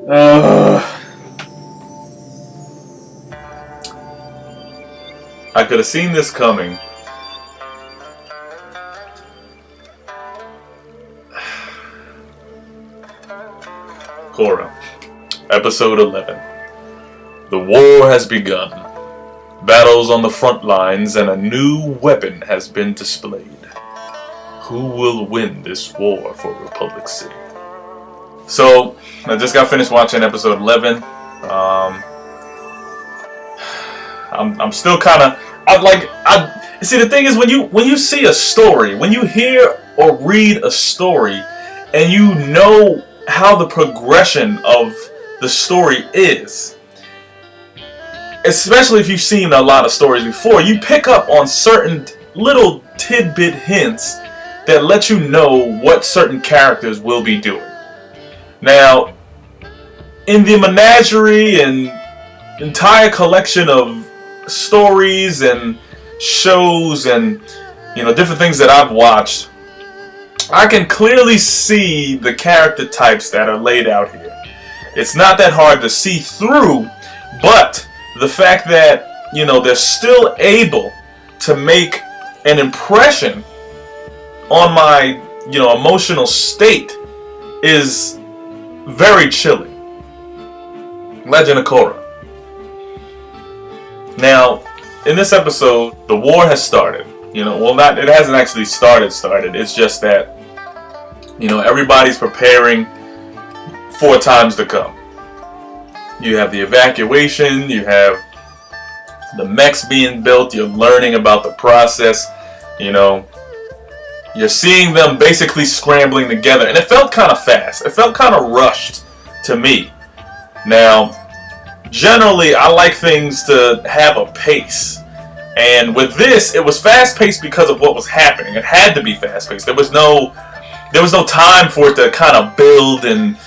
I could have seen this coming. Korra, Episode 11. The war has begun. Battles on the front lines and a new weapon has been displayed. Who will win this war for Republic City? So, I just got finished watching Episode 11. I'm still kind of... see, the thing is, when you see a story, when you hear or read a story, and you know how the progression of the story is, especially if you've seen a lot of stories before, you pick up on certain little tidbit hints that let you know what certain characters will be doing. Now, in the menagerie and entire collection of stories and shows and different things that I've watched, I can clearly see the character types that are laid out here. It's not that hard to see through, but the fact that they're still able to make an impression on my emotional state is very chilling. Legend of Korra. Now, in this episode, the war has started. It hasn't actually started. It's just that, everybody's preparing for times to come. You have the evacuation, you have the mechs being built, you're learning about the process, you're seeing them basically scrambling together, and it felt kind of fast. It felt kind of rushed to me. Now, generally, I like things to have a pace. And with this, it was fast-paced because of what was happening. It had to be fast-paced. There was no time for it to kind of build and,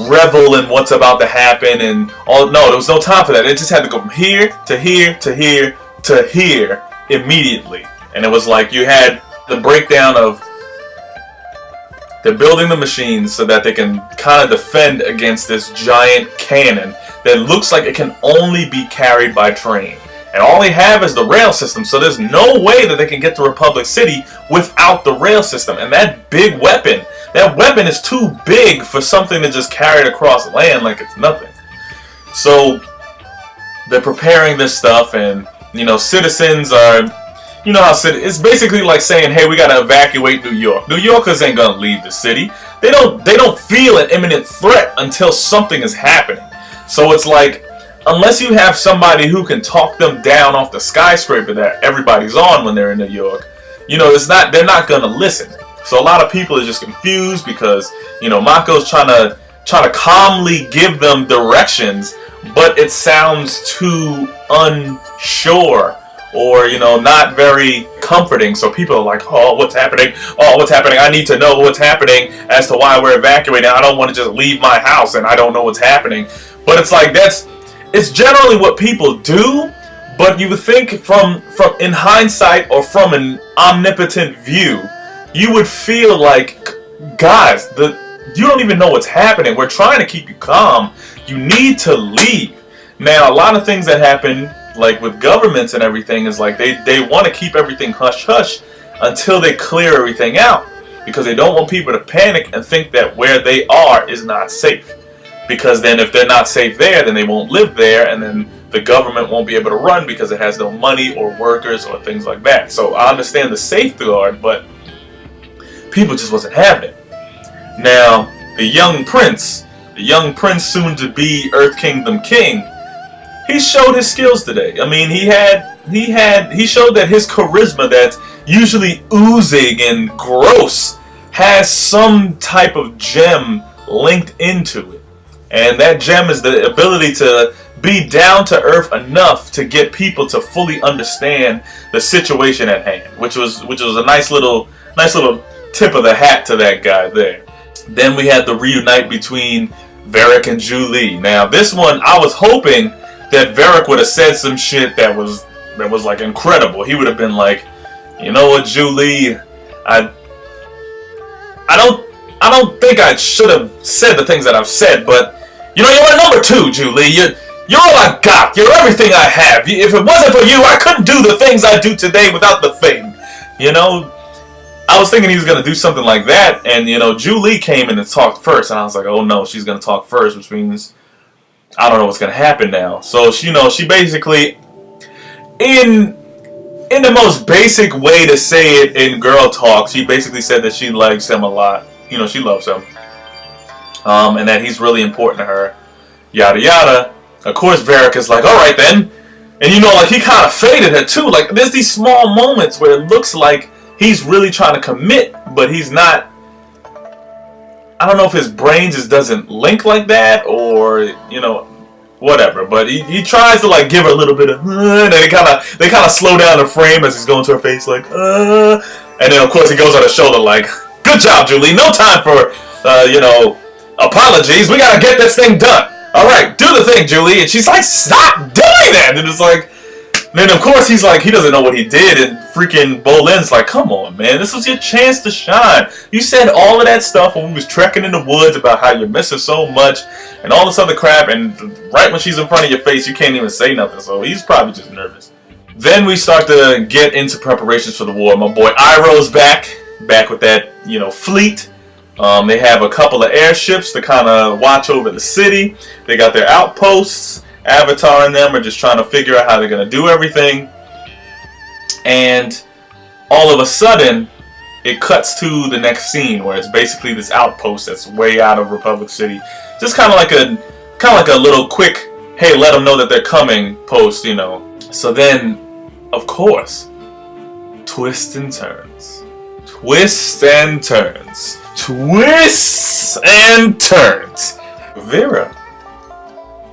revel in what's about to happen and all. No, there was no time for that. It just had to go from here to here to here to here immediately. And it was like you had the breakdown of they're building the machines so that they can kind of defend against this giant cannon that looks like it can only be carried by train. And all they have is the rail system, so there's no way that they can get to Republic City without the rail system. And that big weapon, is too big for something to just carry it across land like it's nothing. So they're preparing this stuff, and citizens are, it's basically like saying, hey, we gotta evacuate New York. New Yorkers ain't gonna leave the city. They don't feel an imminent threat until something is happening. So it's like, unless you have somebody who can talk them down off the skyscraper that everybody's on when they're in New York, they're not gonna listen. So a lot of people are just confused because, Mako's trying to calmly give them directions, but it sounds too unsure or, not very comforting. So people are like, oh, what's happening? Oh, what's happening? I need to know what's happening as to why we're evacuating. I don't want to just leave my house and I don't know what's happening. But it's like, it's generally what people do, but you would think from in hindsight or from an omnipotent view, you would feel like, guys, you don't even know what's happening. We're trying to keep you calm. You need to leave. Now, a lot of things that happen, like with governments and everything, is like they want to keep everything hush-hush until they clear everything out, because they don't want people to panic and think that where they are is not safe. Because then if they're not safe there, then they won't live there, and then the government won't be able to run because it has no money or workers or things like that. So I understand the safeguard, but people just wasn't having it. Now, the young prince soon to be Earth Kingdom King, he showed his skills today. I mean, he showed that his charisma that's usually oozing and gross has some type of gem linked into it. And that gem is the ability to be down to earth enough to get people to fully understand the situation at hand, which was a nice little tip of the hat to that guy there. Then we had the reunite between Varric and Julie. Now this one, I was hoping that Varric would have said some shit that was like incredible. He would have been like, you know what, Julie, I don't think I should have said the things that I've said, but You know, you're my number 2, Julie. You're all I got. You're everything I have. If it wasn't for you, I couldn't do the things I do today without the thing. You know, I was thinking he was going to do something like that, and, you know, Julie came in and talked first, and I was like, oh no, she's going to talk first, which means I don't know what's going to happen now. So, you know, she basically, in the most basic way to say it in girl talk, she basically said that she likes him a lot. You know, she loves him. And that he's really important to her. Yada yada. Of course, Varric is like, alright then. And you know, like, he kind of faded her too. Like, there's these small moments where it looks like he's really trying to commit, but he's not. I don't know if his brain just doesn't link like that, or, you know, whatever. But he tries to, like, give her a little bit of, and they kind of slow down the frame as he's going to her face, like, and then of course he goes on her shoulder, like, good job, Julie. No time for, you know, apologies. We gotta get this thing done. All right, do the thing, Julie. And she's like, stop doing that. And it's like. Then of course he's like, he doesn't know what he did, and freaking Bolin's like, come on man, this was your chance to shine. You said all of that stuff when we was trekking in the woods about how you're missing so much and all this other crap, and right when she's in front of your face you can't even say nothing, so he's probably just nervous. Then we start to get into preparations for the war. My boy Iroh's back with that, you know, fleet. They have a couple of airships to kind of watch over the city. They got their outposts. Avatar and them are just trying to figure out how they're going to do everything. And all of a sudden, it cuts to the next scene where it's basically this outpost that's way out of Republic City. Just kind of like a little quick, hey, let them know that they're coming post, you know. So then, of course, twists and turns. Twists and turns. Twists and turns. Kuvira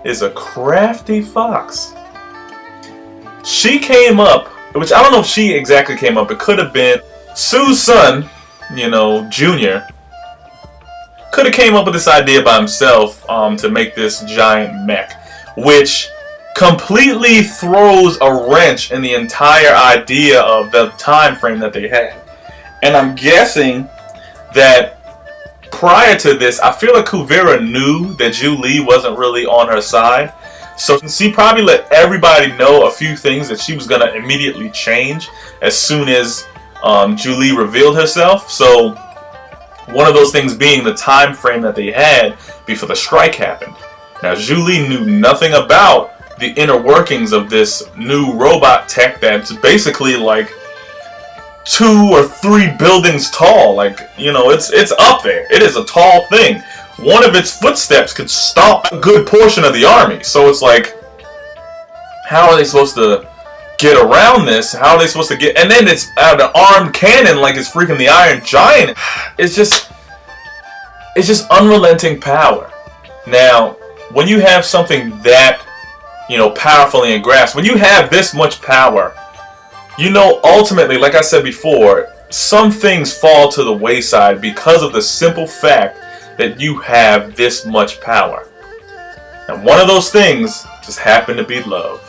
is a crafty fox. She came up, which I don't know if she exactly came up. It could have been Sue's son, you know, Junior. Could have came up with this idea by himself to make this giant mech, which completely throws a wrench in the entire idea of the time frame that they had. And I'm guessing that prior to this, I feel like Kuvira knew that Julie wasn't really on her side. So she probably let everybody know a few things that she was going to immediately change as soon as Julie revealed herself. So one of those things being the time frame that they had before the strike happened. Now Julie knew nothing about the inner workings of this new robot tech that's basically like 2 or 3 buildings tall. Like, you know, it's up there. It is a tall thing. One of its footsteps could stop a good portion of the army. So it's like, how are they supposed to get around this? How are they supposed to get? And then it's an armed cannon, like it's freaking the Iron Giant. It's just unrelenting power. Now, when you have something that, you know, powerfully engrasped, when you have this much power, you know, ultimately, like I said before, some things fall to the wayside because of the simple fact that you have this much power. And one of those things just happened to be love.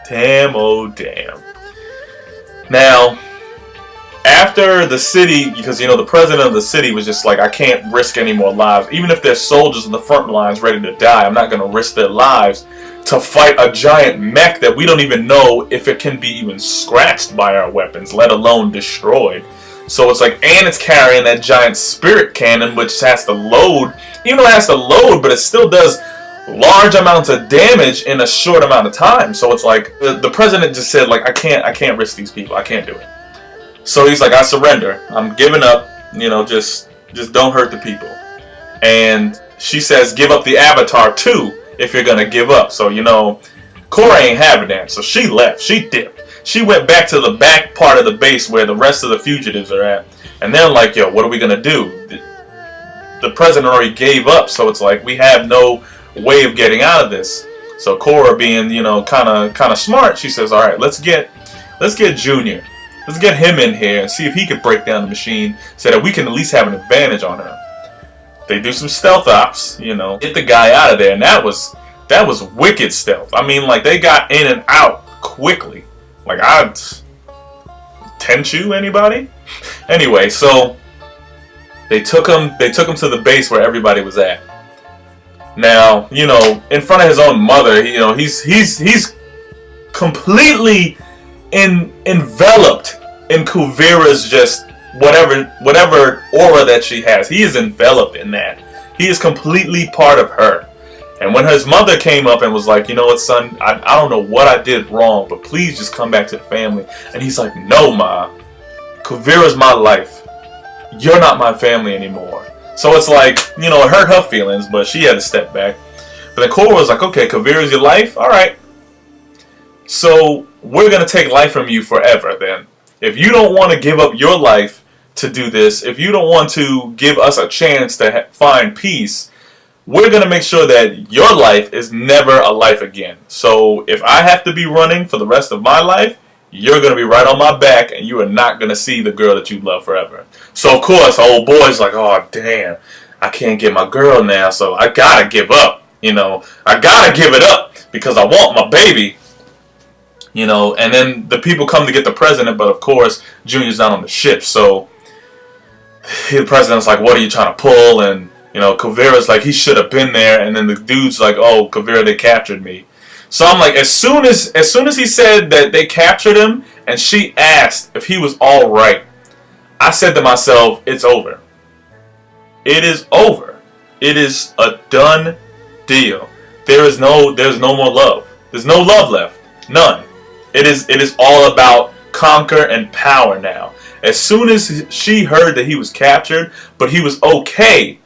Damn, oh damn. Now, after the city, because, you know, the president of the city was just like, I can't risk any more lives. Even if there's soldiers in the front lines ready to die, I'm not going to risk their lives to fight a giant mech that we don't even know if it can be even scratched by our weapons, let alone destroyed. So it's like, and it's carrying that giant spirit cannon, which has to load. Even though it has to load, but it still does large amounts of damage in a short amount of time. So it's like, the president just said, like, I can't risk these people. I can't do it. So he's like, I surrender. I'm giving up. You know, just don't hurt the people. And she says, give up the Avatar too, if you're gonna give up. So, you know, Korra ain't having that. So she left. She dipped. She went back to the back part of the base where the rest of the fugitives are at. And they're like, yo, what are we gonna do? The president already gave up. So it's like, we have no way of getting out of this. So Korra, being, you know, kind of smart, she says, all right, let's get Junior. Let's get him in here and see if he can break down the machine so that we can at least have an advantage on her. They do some stealth ops, you know, get the guy out of there, and that was wicked stealth. I mean, like, they got in and out quickly. Like, Tenchu, anybody? Anyway, so they took him to the base where everybody was at. Now, you know, in front of his own mother, you know, he's completely enveloped in Kuvira's just whatever aura that she has. He is enveloped in that. He is completely part of her. And when his mother came up and was like, you know what, son, I don't know what I did wrong, but please just come back to the family. And he's like, no, Ma, Kuvira's my life. You're not my family anymore. So it's like, you know, it hurt her feelings, but she had to step back. But then Korra was like, okay, Kuvira's your life? Alright. So we're going to take life from you forever then. If you don't want to give up your life to do this, if you don't want to give us a chance to find peace, we're going to make sure that your life is never a life again. So if I have to be running for the rest of my life, you're going to be right on my back, and you are not going to see the girl that you love forever. So, of course, old boy's like, oh, damn, I can't get my girl now, so I got to give up. You know, I got to give it up because I want my baby. You know, and then the people come to get the president, but, of course, Junior's not on the ship. So the president's like, what are you trying to pull? And, you know, Kuvira's like, he should have been there. And then the dude's like, oh, Kuvira, they captured me. So I'm like, as soon as he said that they captured him, and she asked if he was all right, I said to myself, it's over. It is over. It is a done deal. There's no more love. There's no love left. None. It is all about conquer and power now. As soon as she heard that he was captured, but he was okay,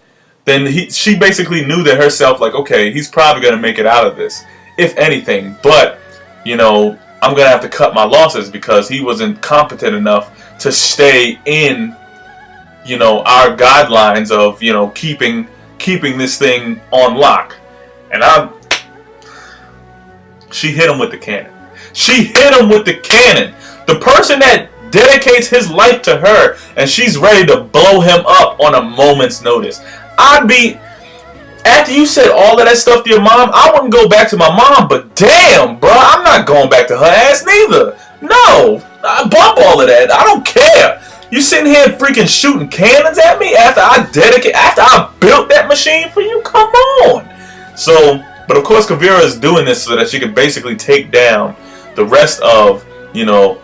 then she basically knew that herself, like, okay, he's probably gonna make it out of this, if anything, but, you know, I'm going to have to cut my losses because he wasn't competent enough to stay in, you know, our guidelines of, you know, keeping this thing on lock. And she hit him with the cannon. She hit him with the cannon. The person that dedicates his life to her, and she's ready to blow him up on a moment's notice. After you said all of that stuff to your mom, I wouldn't go back to my mom, but damn, bro, I'm not going back to her ass neither. No, I bump all of that. I don't care. You sitting here freaking shooting cannons at me after I built that machine for you? Come on. So, but of course, Kuvira is doing this so that she can basically take down the rest of, you know,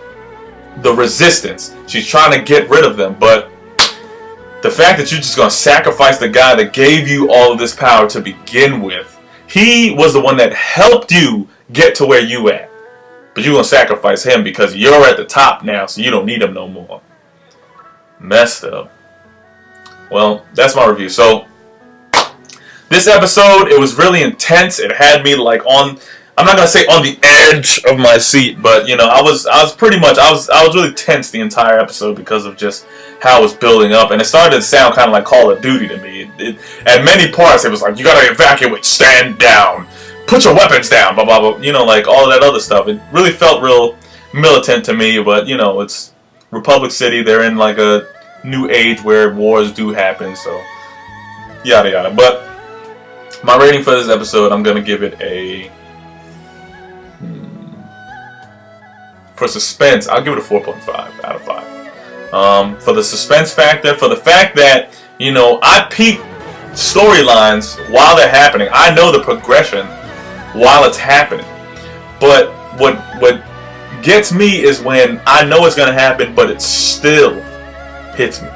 the resistance. She's trying to get rid of them, but the fact that you're just going to sacrifice the guy that gave you all of this power to begin with, he was the one that helped you get to where you at. But you're going to sacrifice him because you're at the top now, so you don't need him no more. Messed up. Well, that's my review. So, this episode, it was really intense. It had me like on, I'm not going to say on the edge of my seat, but, you know, I was really tense the entire episode because of just how it was building up, and it started to sound kind of like Call of Duty to me. At many parts, it was like, you gotta evacuate, stand down, put your weapons down, blah, blah, blah, you know, like all of that other stuff. It really felt real militant to me, but, you know, it's Republic City. They're in like a new age where wars do happen, so yada yada. But my rating for this episode, I'm gonna give it a, for suspense, I'll give it a 4.5 out of 5. For the suspense factor, for the fact that, you know, I peep storylines while they're happening. I know the progression while it's happening. But what gets me is when I know it's going to happen, but it still hits me.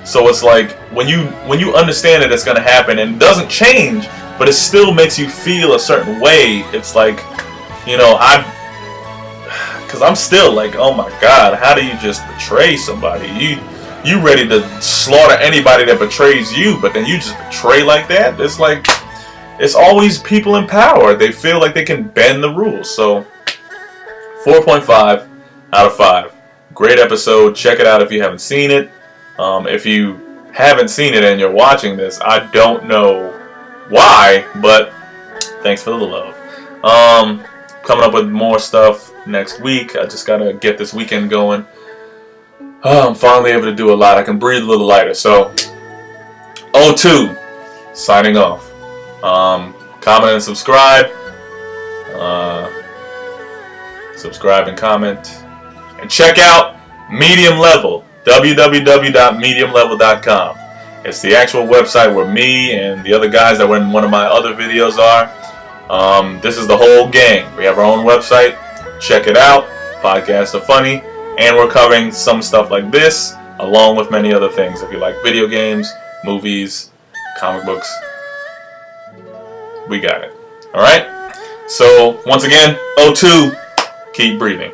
So it's like, when you understand that it's going to happen and it doesn't change, but it still makes you feel a certain way, it's like, you know, because I'm still like, oh my God, how do you just betray somebody? You ready to slaughter anybody that betrays you, but then you just betray like that? It's like, it's always people in power. They feel like they can bend the rules. So, 4.5 out of 5. Great episode. Check it out if you haven't seen it. If you haven't seen it and you're watching this, I don't know why, but thanks for the love. Coming up with more stuff next week. I just gotta get this weekend going. Oh, I'm finally able to do a lot. I can breathe a little lighter. So, O2 signing off. Comment and subscribe. Subscribe and comment. And check out Medium Level. www.mediumlevel.com. It's the actual website where me and the other guys that were in one of my other videos are. This is the whole gang. We have our own website. Check it out. Podcasts are funny. And we're covering some stuff like this, along with many other things. If you like video games, movies, comic books, we got it. Alright? So, once again, O2, keep breathing.